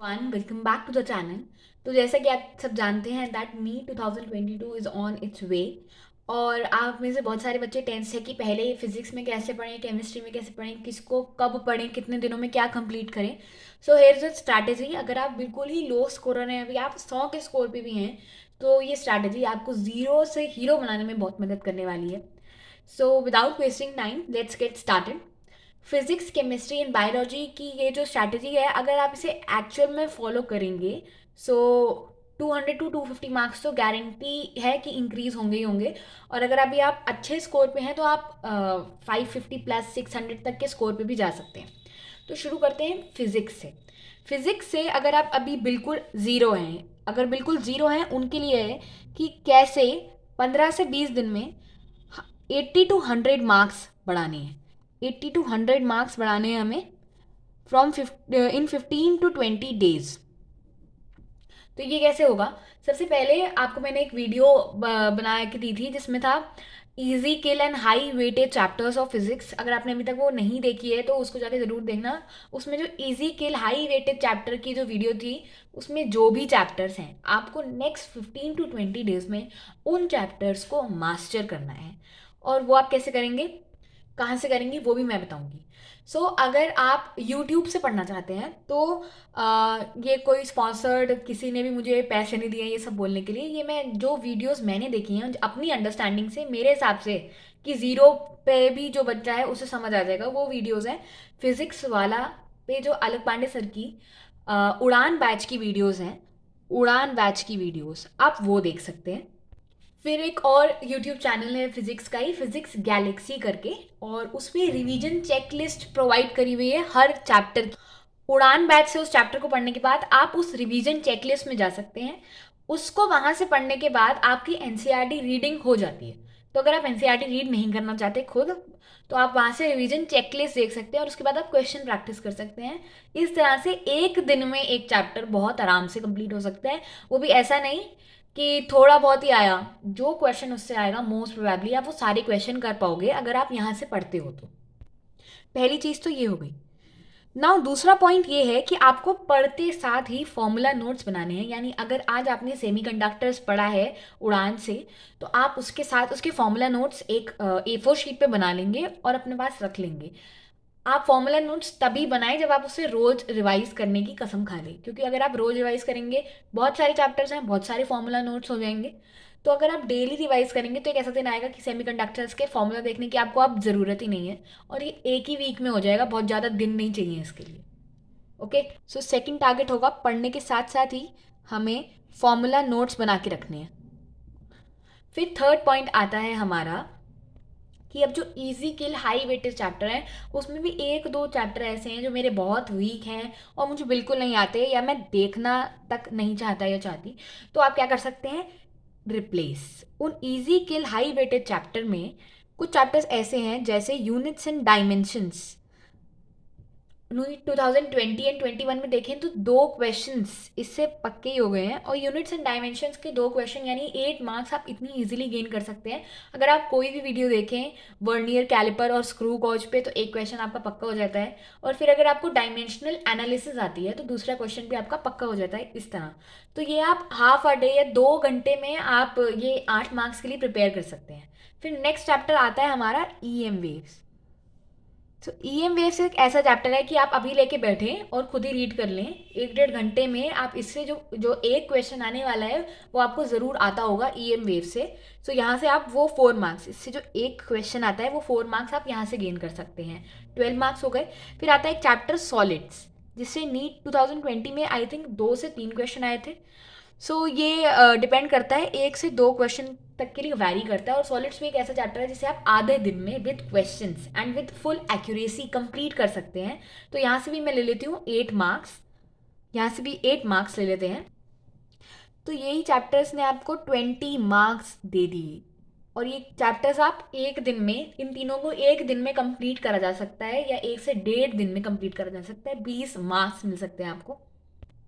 Welcome back to the channel. तो जैसा कि आप सब जानते हैं that NEET 2022 is on its way. और आप में से बहुत सारे बच्चे टेंस है कि पहले फिजिक्स में कैसे पढ़ें, केमिस्ट्री में कैसे पढ़ें, किसको कब पढ़ें, कितने दिनों में क्या कंप्लीट करें। So here is a strategy. अगर आप बिल्कुल ही लो स्कोरर हैं, अभी आप 100 के स्कोर पे भी हैं, तो ये स्ट्रैटेजी आपको ज़ीरो से हीरो बनाने में बहुत मदद करने वाली है। So without wasting time let's get started. Physics, chemistry and biology की ये जो स्ट्रैटेजी है, अगर आप इसे एक्चुअल में फॉलो करेंगे, सो 200 टू 250 मार्क्स तो गारंटी है कि इंक्रीज होंगे ही होंगे। और अगर अभी आप अच्छे स्कोर पे हैं तो आप 550 प्लस 600 तक के स्कोर पे भी जा सकते हैं। तो शुरू करते हैं फिजिक्स से। फिजिक्स से अगर आप अभी बिल्कुल ज़ीरो हैं, अगर बिल्कुल ज़ीरो हैं उनके लिए है कि कैसे 15 से 20 दिन में 80 टू 100 मार्क्स बढ़ाने हैं। 80 टू 100 मार्क्स बढ़ाने हैं हमें फ्रॉम इन 15 टू 20 डेज। तो ये कैसे होगा? सबसे पहले आपको मैंने एक वीडियो बना के दी थी जिसमें था easy kill and high weighted chapters of physics. अगर आपने अभी तक वो नहीं देखी है तो उसको जाके ज़रूर देखना। उसमें जो easy kill high weighted chapter की जो वीडियो थी, उसमें जो भी चैप्टर्स हैं आपको नेक्स्ट 15 टू 20 डेज में उन चैप्टर्स को मास्टर करना है। और वो आप कैसे करेंगे, कहाँ से करेंगी, वो भी मैं बताऊंगी। अगर आप YouTube से पढ़ना चाहते हैं तो ये कोई स्पॉन्सर्ड किसी ने भी मुझे पैसे नहीं दिए ये सब बोलने के लिए। ये मैं जो वीडियोस मैंने देखी हैं अपनी अंडरस्टैंडिंग से, मेरे हिसाब से कि ज़ीरो पे भी जो बच्चा है उसे समझ आ जाएगा, वो वीडियोस हैं फिज़िक्स वाला पे जो अलग पांडे सर की उड़ान बैच की वीडियोस हैं। उड़ान बैच की वीडियोस आप वो देख सकते हैं। फिर एक और यूट्यूब चैनल है फिजिक्स का ही, फिजिक्स गैलेक्सी करके, और उसमें रिवीजन चेकलिस्ट प्रोवाइड करी हुई है हर चैप्टर की। उड़ान बैच से उस चैप्टर को पढ़ने के बाद आप उस रिवीजन चेकलिस्ट में जा सकते हैं। उसको वहां से पढ़ने के बाद आपकी एनसीईआरटी रीडिंग हो जाती है। तो अगर आप एनसीईआरटी रीड नहीं करना चाहते खुद, तो आप वहां से रिवीजन चेकलिस्ट देख सकते हैं और उसके बाद आप क्वेश्चन प्रैक्टिस कर सकते हैं। इस तरह से एक दिन में एक चैप्टर बहुत आराम से कंप्लीट हो सकता है। वो भी ऐसा नहीं कि थोड़ा बहुत ही आया, जो क्वेश्चन उससे आएगा मोस्ट प्रोबेबली आप वो सारे क्वेश्चन कर पाओगे अगर आप यहाँ से पढ़ते हो तो। पहली चीज़ तो ये हो गई। नाउ दूसरा पॉइंट ये है कि आपको पढ़ते साथ ही फॉर्मूला नोट्स बनाने हैं। यानी अगर आज आपने सेमीकंडक्टर्स पढ़ा है उड़ान से, तो आप उसके साथ उसके फॉर्मूला नोट्स एक A4 शीट पे बना लेंगे और अपने पास रख लेंगे। आप फॉर्मूला नोट्स तभी बनाएं जब आप उसे रोज रिवाइज करने की कसम खा लें, क्योंकि अगर आप रोज रिवाइज करेंगे, बहुत सारे चैप्टर्स हैं, बहुत सारे फॉर्मूला नोट्स हो जाएंगे। तो अगर आप डेली रिवाइज करेंगे तो एक ऐसा दिन आएगा कि सेमीकंडक्टर्स के फॉर्मूला देखने की आपको अब ज़रूरत ही नहीं है, और ये एक ही वीक में हो जाएगा, बहुत ज़्यादा दिन नहीं चाहिए इसके लिए। ओके। सेकंड टारगेट होगा पढ़ने के साथ साथ ही हमें फॉर्मूला नोट्स बना के रखने हैं। फिर थर्ड पॉइंट आता है हमारा कि अब जो easy kill high weightage chapter हैं, उसमें भी एक दो चैप्टर ऐसे हैं जो मेरे बहुत वीक हैं और मुझे बिल्कुल नहीं आते, या मैं देखना तक नहीं चाहता या चाहती। तो आप क्या कर सकते हैं, रिप्लेस उन easy kill high weightage chapter में कुछ चैप्टर्स ऐसे हैं जैसे यूनिट्स एंड डायमेंशंस। 2020 एंड 21 में देखें तो दो क्वेश्चंस इससे पक्के ही हो गए हैं, और यूनिट्स एंड डायमेंशंस के दो क्वेश्चन यानी 8 मार्क्स आप इतनी इजीली गेन कर सकते हैं। अगर आप कोई भी वीडियो देखें वर्नियर कैलिपर और स्क्रू गॉज पे, तो एक क्वेश्चन आपका पक्का हो जाता है। और फिर अगर आपको डायमेंशनल एनालिसिस आती है तो दूसरा क्वेश्चन भी आपका पक्का हो जाता है। इस तरह तो ये आप हाफ अ डे या 2 घंटे में आप ये 8 मार्क्स के लिए प्रिपेयर कर सकते हैं। फिर नेक्स्ट चैप्टर आता है हमारा EM वेव्स। तो EM वेव्स एक ऐसा चैप्टर है कि आप अभी लेके बैठें और खुद ही रीड कर लें, 1 डेढ़ घंटे में आप इससे जो जो एक क्वेश्चन आने वाला है वो आपको ज़रूर आता होगा EM वेव से। यहाँ से आप वो 4 मार्क्स, इससे जो एक क्वेश्चन आता है वो 4 मार्क्स आप यहाँ से गेन कर सकते हैं। 12 मार्क्स हो गए। फिर आता है एक चैप्टर सॉलिड्स, जिससे नीट 2020 में आई थिंक 2 से 3 क्वेश्चन आए थे। ये डिपेंड करता है, 1 से 2 क्वेश्चन तक के लिए वैरी करता है। और सॉलिड्स भी एक ऐसा चैप्टर है जिसे आप आधे दिन में with questions and with full accuracy complete कर सकते हैं। तो यहाँ से भी मैं ले लेती हूँ 8 मार्क्स, यहाँ से भी 8 मार्क्स ले लेते हैं। तो यही चैप्टर्स ने आपको 20 मार्क्स दे दिए। और ये चैप्टर्स आप एक दिन में, इन तीनों को एक दिन में कंप्लीट करा जा सकता है, या 1 से 1.5 दिन में कंप्लीट करा जा सकता है। 20 मार्क्स मिल सकते हैं आपको।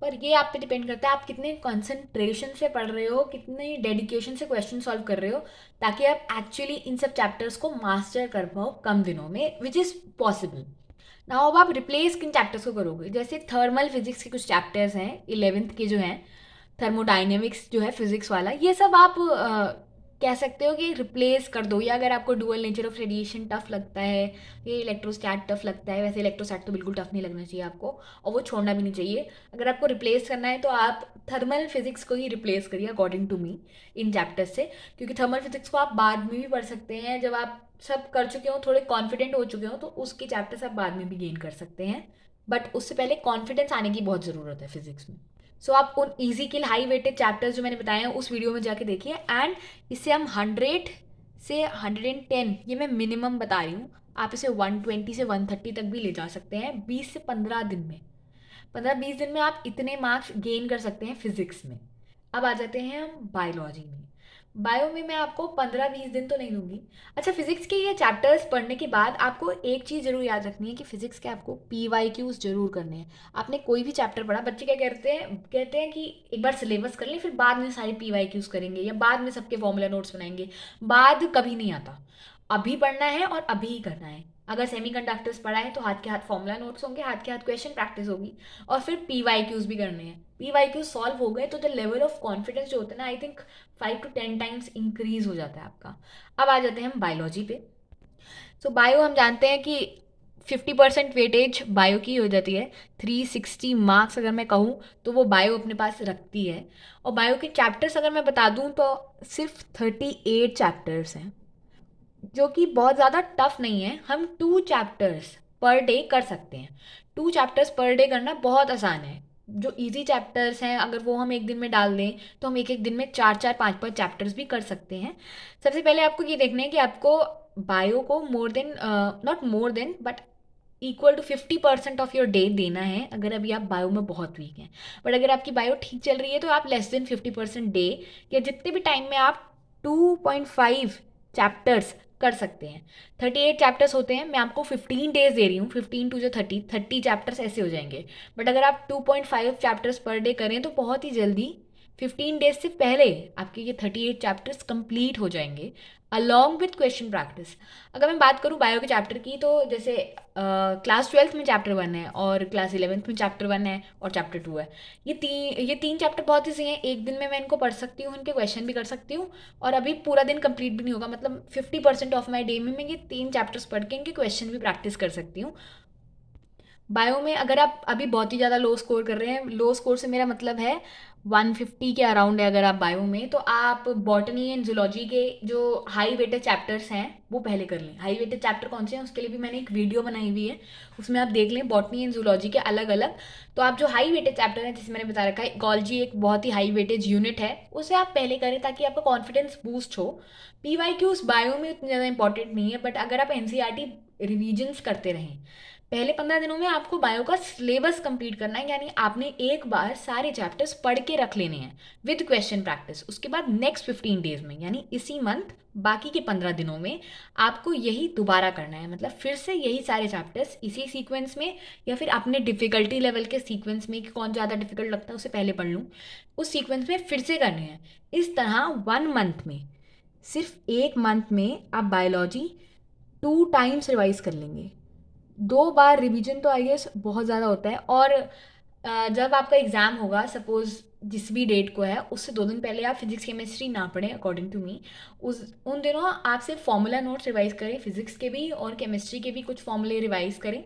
पर ये आप पे डिपेंड करता है आप कितने कंसंट्रेशन से पढ़ रहे हो, कितने डेडिकेशन से क्वेश्चन सॉल्व कर रहे हो, ताकि आप एक्चुअली इन सब चैप्टर्स को मास्टर कर पाओ कम दिनों में, विच इज़ पॉसिबल। ना अब आप रिप्लेस किन चैप्टर्स को करोगे, जैसे थर्मल फिजिक्स के कुछ चैप्टर्स हैं 11th के जो हैं, थर्मोडाइनेमिक्स जो है फिजिक्स वाला, ये सब आप कह सकते हो कि रिप्लेस कर दो। या अगर आपको dual nature of radiation tough लगता है, ये इलेक्ट्रोस्टैट टफ लगता है, वैसे इलेक्ट्रोस्टैट तो बिल्कुल टफ नहीं लगना चाहिए आपको, और वो छोड़ना भी नहीं चाहिए। अगर आपको रिप्लेस करना है तो आप थर्मल फिजिक्स को ही रिप्लेस करिए according to me in chapters से, क्योंकि थर्मल फिजिक्स को आप बाद में भी पढ़ सकते हैं, जब आप सब कर चुके हो, थोड़े कॉन्फिडेंट हो चुके हो, तो उसके चैप्टर्स आप बाद में भी गेन कर सकते हैं, बट उससे पहले कॉन्फिडेंस आने की बहुत ज़रूरत है फिजिक्स में। सो आप उन ईजी किल हाई वेटेड चैप्टर्स जो मैंने बताए हैं उस वीडियो में जाके देखिए, एंड इसे हम 100 से 110, ये मैं मिनिमम बता रही हूँ, आप इसे 120 से 130 तक भी ले जा सकते हैं 20 से 15 दिन में। 15-20 दिन में आप इतने मार्क्स गेन कर सकते हैं फिजिक्स में। अब आ जाते हैं हम बायोलॉजी में। बायो में मैं आपको 15-20 दिन तो नहीं दूंगी। अच्छा, फिजिक्स के ये चैप्टर्स पढ़ने के बाद आपको एक चीज़ जरूर याद रखनी है कि फिजिक्स के आपको PYQs जरूर करने हैं। आपने कोई भी चैप्टर पढ़ा, बच्चे क्या कहते हैं कि एक बार सिलेबस कर लें फिर बाद में सारे PYQs करेंगे या बाद में सबके फॉर्मूला नोट्स बनाएंगे। बाद कभी नहीं आता, अभी पढ़ना है और अभी ही करना है। अगर सेमीकंडक्टर्स पढ़ा है तो हाथ के हाथ फॉर्मूला नोट्स होंगे, हाथ के हाथ क्वेश्चन प्रैक्टिस होगी, और फिर PYQs भी करने हैं। PYQs सॉल्व हो गए तो द लेवल ऑफ कॉन्फिडेंस जो होता है ना, I think 5 to 10 times increase हो जाता है आपका। अब आ जाते हैं हम बायोलॉजी पे। सो बायो हम जानते हैं कि 50% वेटेज बायो की हो जाती है। 360 मार्क्स अगर मैं कहूँ तो वो बायो अपने पास रखती है। और बायो के चैप्टर्स अगर मैं बता दूँ तो सिर्फ 38 चैप्टर्स हैं, जो कि बहुत ज़्यादा टफ नहीं है। हम 2 चैप्टर्स पर डे कर सकते हैं। 2 चैप्टर्स पर डे करना बहुत आसान है। जो इजी चैप्टर्स हैं अगर वो हम एक दिन में डाल दें तो हम एक एक दिन में 4-4 5-5 चैप्टर्स भी कर सकते हैं। सबसे पहले आपको ये देखना है कि आपको बायो को more than, not more than but equal to 50% of your day देना है, अगर अभी आप बायो में बहुत वीक हैं। बट अगर आपकी बायो ठीक चल रही है तो आप लेस देन 50% डे, या जितने भी टाइम में आप 2.5 चैप्टर्स कर सकते हैं। 38 चैप्टर्स होते हैं, मैं आपको 15 डेज दे रही हूँ, 15 टू जो 30 चैप्टर्स ऐसे हो जाएंगे। बट अगर आप 2.5 चैप्टर्स पर डे करें तो बहुत ही जल्दी 15 डेज से पहले आपके ये 38 चैप्टर्स कंप्लीट हो जाएंगे, अलॉन्ग विथ क्वेश्चन प्रैक्टिस। अगर मैं बात करूँ बायो के चैप्टर की, तो जैसे क्लास 12th में चैप्टर 1 है और क्लास 11th में चैप्टर 1 है और चैप्टर 2 है। ये तीन चैप्टर बहुत ही सही हैं, एक दिन में मैं इनको पढ़ सकती हूँ, इनके क्वेश्चन भी कर सकती हूँ, और अभी पूरा दिन कंप्लीट भी नहीं होगा, मतलब 50% ऑफ माई डे में मैं ये 3 चैप्टर्स पढ़ के इनके क्वेश्चन भी प्रैक्टिस कर सकती हूँ। बायो में अगर आप अभी बहुत ही ज़्यादा लो स्कोर कर रहे हैं, लो स्कोर से मेरा मतलब है 150 के अराउंड है अगर आप बायो में, तो आप बॉटनी एंड जूलॉजी के जो हाई वेटेड चैप्टर्स हैं वो पहले कर लें। हाई वेटेड चैप्टर कौन से हैं उसके लिए भी मैंने एक वीडियो बनाई हुई है, उसमें आप देख लें बॉटनी एंड जूलॉजी के अलग अलग। तो आप जो हाई वेटेड चैप्टर हैं, जैसे मैंने बता रखा है गॉल्जी एक बहुत ही हाई वेटेज यूनिट है, उसे आप पहले करें ताकि आपका कॉन्फिडेंस बूस्ट हो। PYQs बायो में उतनी ज़्यादा इंपॉर्टेंट नहीं है, बट अगर आप NCERT रिविजन्स करते रहें, पहले 15 दिनों में आपको बायो का सिलेबस कंप्लीट करना है, यानी आपने एक बार सारे चैप्टर्स पढ़ के रख लेने हैं विद क्वेश्चन प्रैक्टिस। उसके बाद नेक्स्ट 15 डेज में, यानी इसी मंथ बाकी के 15 दिनों में आपको यही दोबारा करना है, मतलब फिर से यही सारे चैप्टर्स इसी सीक्वेंस में, या फिर अपने डिफ़िकल्टी लेवल के सीक्वेंस में कि कौन ज़्यादा डिफिकल्ट लगता है उसे पहले पढ़ लूँ, उस सीक्वेंस में फिर से करने हैं। इस तरह 1 मंथ में, सिर्फ एक मंथ में आप बायोलॉजी 2 टाइम्स रिवाइज कर लेंगे। 2 बार रिवीजन तो आई गेस बहुत ज़्यादा होता है। और जब आपका एग्ज़ाम होगा, सपोज़ जिस भी डेट को है उससे 2 दिन पहले आप फिजिक्स केमिस्ट्री ना पढ़ें अकॉर्डिंग टू मी। उस उन दिनों आप सिर्फ फॉर्मूला नोट्स रिवाइज करें, फिजिक्स के भी और केमिस्ट्री के भी कुछ फॉर्मूले रिवाइज करें,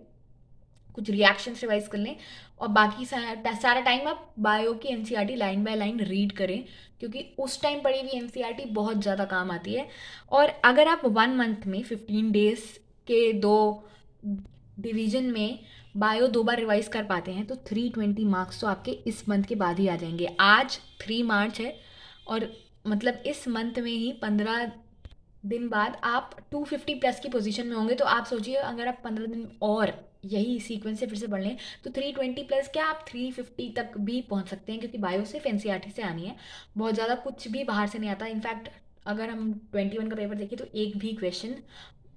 कुछ रिएक्शंस रिवाइज कर लें, और बाकी सारा टाइम आप बायो की NCERT line by line read करें, क्योंकि उस टाइम पढ़ी हुई NCERT बहुत ज़्यादा काम आती है। और अगर आप 1 मंथ में 15 डेज के 2 डिवीजन में बायो 2 बार रिवाइज कर पाते हैं तो 320 मार्क्स तो आपके इस मंथ के बाद ही आ जाएंगे। आज 3 मार्च है, और मतलब इस मंथ में ही 15 दिन बाद आप 250 प्लस की पोजीशन में होंगे। तो आप सोचिए अगर आप 15 दिन और यही सीक्वेंस से फिर से पढ़ लें तो 320 प्लस क्या आप 350 तक भी पहुंच सकते हैं, क्योंकि बायो सिर्फ NCERT से आनी है, बहुत ज़्यादा कुछ भी बाहर से नहीं आता। इनफैक्ट अगर हम 21 का पेपर देखें तो एक भी क्वेश्चन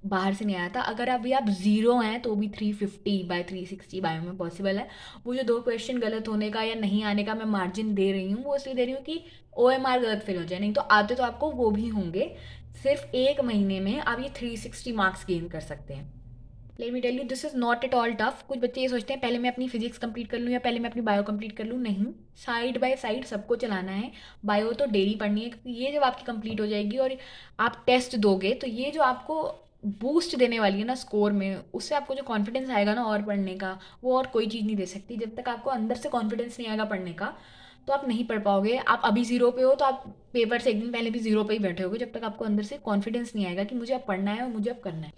बाहर से नहीं आया था। अगर अभी आप ज़ीरो हैं तो भी 350/360 बायो में पॉसिबल है। वो जो 2 क्वेश्चन गलत होने का या नहीं आने का मैं मार्जिन दे रही हूँ, वो इसलिए दे रही हूँ कि OMR गलत फिल हो जाए, नहीं तो आते तो आपको वो भी होंगे। सिर्फ एक महीने में आप ये 360 मार्क्स गेन कर सकते हैं। Let me tell you, this is not at all tough. कुछ बच्चे ये सोचते हैं पहले मैं अपनी फिजिक्स कंप्लीट कर लूँ या पहले मैं अपनी बायो कंप्लीट कर लूँ। नहीं, साइड बाय साइड सबको चलाना है। बायो तो डेली पढ़नी है, क्योंकि ये जब आपकी कंप्लीट हो जाएगी और आप टेस्ट दोगे, तो ये जो आपको बूस्ट देने वाली है ना स्कोर में, उससे आपको जो कॉन्फिडेंस आएगा ना और पढ़ने का, वो और कोई चीज़ नहीं दे सकती। जब तक आपको अंदर से कॉन्फिडेंस नहीं आएगा पढ़ने का, तो आप नहीं पढ़ पाओगे। आप अभी ज़ीरो पे हो तो आप पेपर से एक दिन पहले भी ज़ीरो पे ही बैठे होगे, जब तक आपको अंदर से कॉन्फिडेंस नहीं आएगा कि मुझे अब पढ़ना है और मुझे अब करना है।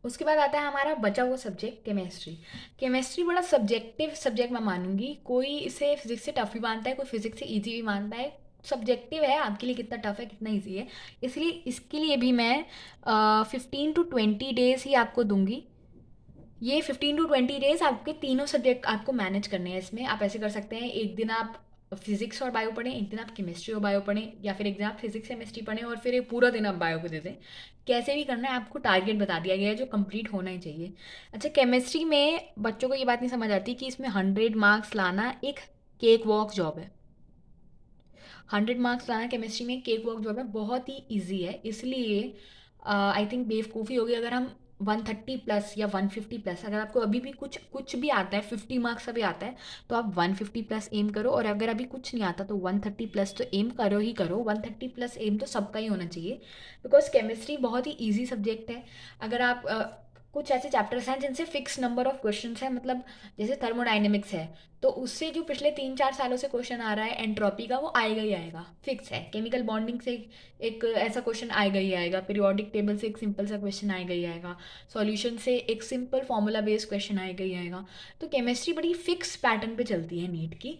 उसके बाद आता है हमारा बचा हुआ सब्जेक्ट केमिस्ट्री। केमिस्ट्री बड़ा सब्जेक्टिव सब्जेक्ट मैं मानूंगी। कोई इसे फिजिक्स से टफ भी मानता है, कोई फिजिक्स से ईजी भी मानता है। सब्जेक्टिव है आपके लिए कितना टफ है कितना ईजी है। इसलिए इसके लिए भी मैं 15 to 20 डेज ही आपको दूंगी। ये 15 to 20 डेज आपके तीनों सब्जेक्ट आपको मैनेज करने हैं। इसमें आप ऐसे कर सकते हैं, एक दिन आप फिजिक्स और बायो पढ़ें, एक दिन आप केमिस्ट्री और बायो पढ़ें, या फिर एक दिन आप फिजिक्स केमिस्ट्री पढ़ें और फिर एक पूरा दिन आप बायो को दे दें। कैसे भी करना है, आपको टारगेट बता दिया गया है जो कंप्लीट होना ही चाहिए। अच्छा, केमिस्ट्री में बच्चों को ये बात नहीं समझ आती कि इसमें 100 मार्क्स लाना एक केक वॉक जॉब है। 100 मार्क्स लाना केमिस्ट्री में केक वॉक जॉब है, बहुत ही ईजी है। इसलिए आई थिंक बेवकूफ़ी होगी अगर हम 130 प्लस या 150 प्लस, अगर आपको अभी भी कुछ कुछ भी आता है, 50 मार्क्स का भी आता है, तो आप 150 प्लस एम करो। और अगर अभी कुछ नहीं आता तो 130 प्लस तो एम करो ही करो। 130 प्लस एम तो सबका ही होना चाहिए, बिकॉज केमिस्ट्री बहुत ही ईजी सब्जेक्ट है। अगर आप कुछ ऐसे चैप्टर्स हैं जिनसे फिक्स नंबर ऑफ क्वेश्चन है, मतलब जैसे थर्मोडाइनमिक्स है, तो उससे जो पिछले 3-4 सालों से क्वेश्चन आ रहा है एंट्रोपी का, वो आएगा ही आएगा, फिक्स है। केमिकल बॉन्डिंग से एक ऐसा क्वेश्चन आएगा ही आएगा। पीरियोडिक टेबल से एक सिंपल सा क्वेश्चन आएगा ही आएगा। सॉल्यूशन से एक सिंपल फॉर्मूला बेस्ड क्वेश्चन आएगा ही आएगा। तो केमिस्ट्री बड़ी फिक्स पैटर्न पे चलती है नीट की,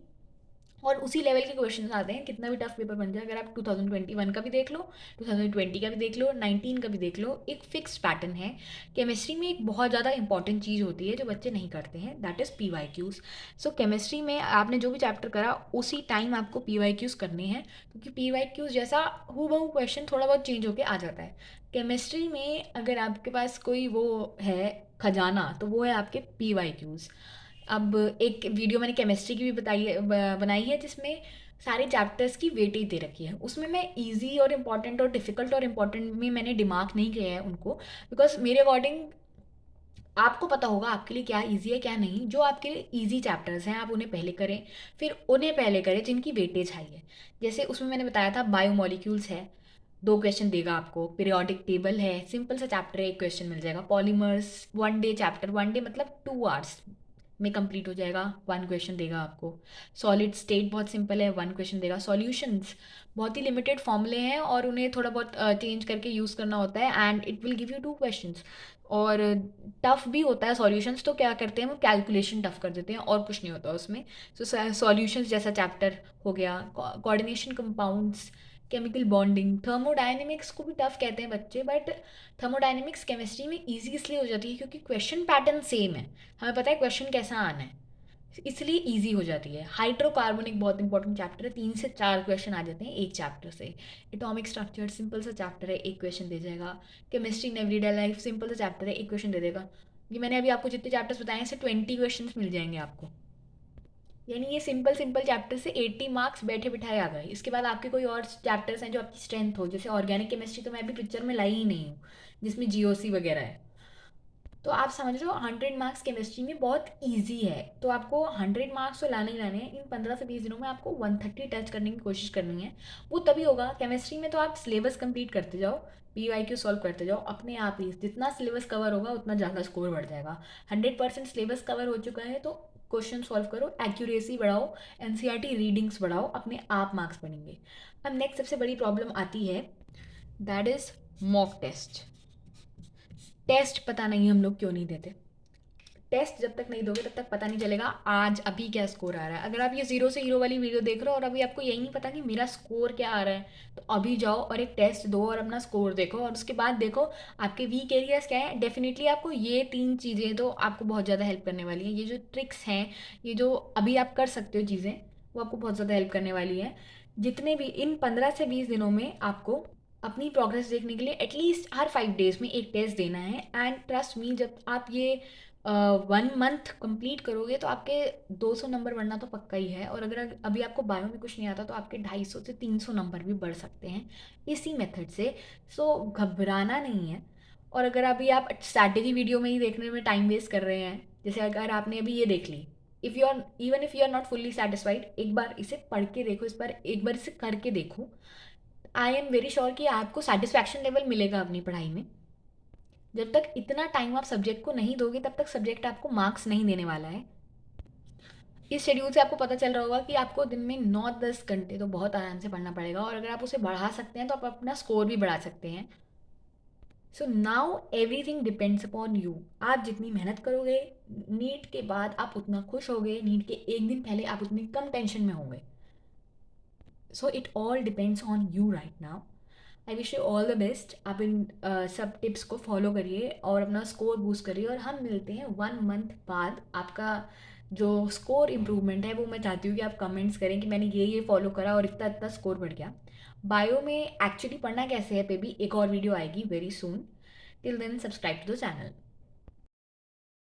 और उसी लेवल के क्वेश्चन आते हैं कितना भी टफ पेपर बन जाए। अगर आप 2021 का भी देख लो, 2020 का भी देख लो, 19 का भी देख लो, एक फिक्स पैटर्न है। केमिस्ट्री में एक बहुत ज़्यादा इंपॉर्टेंट चीज़ होती है जो बच्चे नहीं करते हैं, that is PYQs। So chemistry में आपने जो भी चैप्टर करा उसी टाइम आपको PYQs करने हैं, क्योंकि PYQs जैसा हूबहू क्वेश्चन थोड़ा बहुत चेंज होकर आ जाता है। केमिस्ट्री में अगर आपके पास कोई वो है खजाना, तो वो है आपके PYQs। अब एक वीडियो मैंने केमिस्ट्री की भी बनाई है, जिसमें सारे चैप्टर्स की वेटेज दे रखी है। उसमें मैं इजी और इम्पॉर्टेंट और डिफ़िकल्ट और इम्पॉर्टेंट में मैंने डिमार्क नहीं किया है उनको, बिकॉज मेरे अकॉर्डिंग आपको पता होगा आपके लिए क्या इजी है क्या नहीं। जो आपके लिए इजी चैप्टर्स हैं आप उन्हें पहले करें, फिर उन्हें पहले करें जिनकी वेटेज हाई है। जैसे उसमें मैंने बताया था बायोमोलिक्यूल्स है, 2 क्वेश्चन देगा आपको। पीरियोडिक टेबल है, सिंपल सा चैप्टर है, 1 क्वेश्चन मिल जाएगा। पॉलीमर्स 1 डे चैप्टर, 1 डे मतलब 2 आवर्स में कंप्लीट हो जाएगा, 1 क्वेश्चन देगा आपको। सॉलिड स्टेट बहुत सिंपल है, 1 क्वेश्चन देगा। सॉल्यूशंस बहुत ही लिमिटेड फॉर्मूले हैं और उन्हें थोड़ा बहुत चेंज करके यूज़ करना होता है, and it will give you 2 questions. और टफ भी होता है सॉल्यूशंस, तो क्या करते हैं वो कैलकुलेशन टफ कर देते हैं, और कुछ नहीं होता उसमें। सो सॉल्यूशंस जैसा चैप्टर हो गया। Coordination compounds, chemical bonding, thermodynamics को भी टफ कहते हैं बच्चे, बट थर्मोडायनेमिक्स केमिस्ट्री में ईजी इसलिए हो जाती है क्योंकि क्वेश्चन पैटर्न सेम है, हमें पता है क्वेश्चन कैसा आना है, इसलिए ईजी हो जाती है। हाइड्रोकार्बन एक बहुत इंपॉर्टेंट चैप्टर है, 3 से 4 क्वेश्चन आ जाते हैं एक चैप्टर से। एटॉमिक स्ट्रक्चर सिंपल सा चैप्टर है, 1 क्वेश्चन दे जाएगा। Chemistry in everyday life simple सा चैप्टर है, 1 क्वेश्चन दे देगा। ये मैंने अभी आपको जितने चैप्टर्स बताए हैं से 20 क्वेश्चन मिल जाएंगे आपको। यानी ये सिंपल सिंपल चैप्टर से 80 मार्क्स बैठे बिठाए आ गए। इसके बाद आपके कोई और चैप्टर्स हैं जो आपकी स्ट्रेंथ हो, जैसे ऑर्गेनिक केमिस्ट्री तो मैं अभी पिक्चर में लाई ही नहीं हूँ, जिसमें GOC वगैरह है। तो आप समझ रहे हो 100 मार्क्स केमिस्ट्री में बहुत इजी है। तो आपको 100 मार्क्स तो लाने ही लाने हैं। इन 15 से 20 दिनों में आपको 130 टच करने की कोशिश करनी है। वो तभी होगा केमिस्ट्री में, तो आप सिलेबस कंप्लीट करते जाओ, PYQ सॉल्व करते जाओ, अपने आप ही जितना सिलेबस कवर होगा उतना ज़्यादा स्कोर बढ़ जाएगा। 100% सिलेबस कवर हो चुका है तो क्वेश्चन सॉल्व करो, एक्यूरेसी बढ़ाओ, NCERT रीडिंग्स बढ़ाओ, अपने आप मार्क्स बढ़ेंगे। अब नेक्स्ट सबसे बड़ी प्रॉब्लम आती है, that is mock test. Test पता नहीं हम लोग क्यों नहीं देते। टेस्ट जब तक नहीं दोगे तब तक पता नहीं चलेगा आज अभी क्या स्कोर आ रहा है। अगर आप ये ज़ीरो से हीरो वाली वीडियो देख रहे हो और अभी आपको यही नहीं पता कि मेरा स्कोर क्या आ रहा है, तो अभी जाओ और एक टेस्ट दो और अपना स्कोर देखो, और उसके बाद देखो आपके वीक एरियाज क्या है। डेफिनेटली आपको ये 3 चीज़ें तो आपको बहुत ज़्यादा हेल्प करने वाली हैं। ये जो ट्रिक्स हैं, ये जो अभी आप कर सकते हो चीज़ें, वो आपको बहुत ज़्यादा हेल्प करने वाली हैं। जितने भी इन 15 से 20 दिनों में आपको अपनी प्रोग्रेस देखने के लिए एटलीस्ट हर 5 डेज में एक टेस्ट देना है। एंड ट्रस्ट मी, जब आप ये 1 मंथ कंप्लीट करोगे तो आपके 200 नंबर बढ़ना तो पक्का ही है। और अगर अभी आपको बायो में कुछ नहीं आता तो आपके 250 से 300 नंबर भी बढ़ सकते हैं इसी मेथड से। सो घबराना नहीं है, और अगर अभी आप स्ट्रैटेजी वीडियो में ही देखने में टाइम वेस्ट कर रहे हैं, जैसे अगर आपने अभी ये देख ली, if you are even if you are not fully satisfied, एक बार इसे पढ़ के देखो, इस बार एक बार इसे करके देखो। आई एम वेरी श्योर कि आपको सेटिस्फैक्शन लेवल मिलेगा अपनी पढ़ाई में। जब तक इतना टाइम आप सब्जेक्ट को नहीं दोगे तब तक सब्जेक्ट आपको मार्क्स नहीं देने वाला है। इस शेड्यूल से आपको पता चल रहा होगा कि आपको दिन में 9-10 घंटे तो बहुत आराम से पढ़ना पड़ेगा, और अगर आप उसे बढ़ा सकते हैं तो आप अपना स्कोर भी बढ़ा सकते हैं। So now everything depends upon you. आप जितनी मेहनत करोगे, नीट के बाद आप उतना खुश होगे, नीट के एक दिन पहले आप उतनी कम टेंशन में होंगे। So it all depends on you right now. I wish you all the best. आप इन सब टिप्स को फॉलो करिए और अपना स्कोर बूस्ट करिए, और हम मिलते हैं 1 मंथ बाद। आपका जो स्कोर इम्प्रूवमेंट है वो मैं चाहती हूँ कि आप कमेंट्स करें कि मैंने ये फॉलो करा और इतना इतना स्कोर बढ़ गया। बायो में एक्चुअली पढ़ना कैसे है पे भी एक और वीडियो आएगी very soon. Till then subscribe to the channel.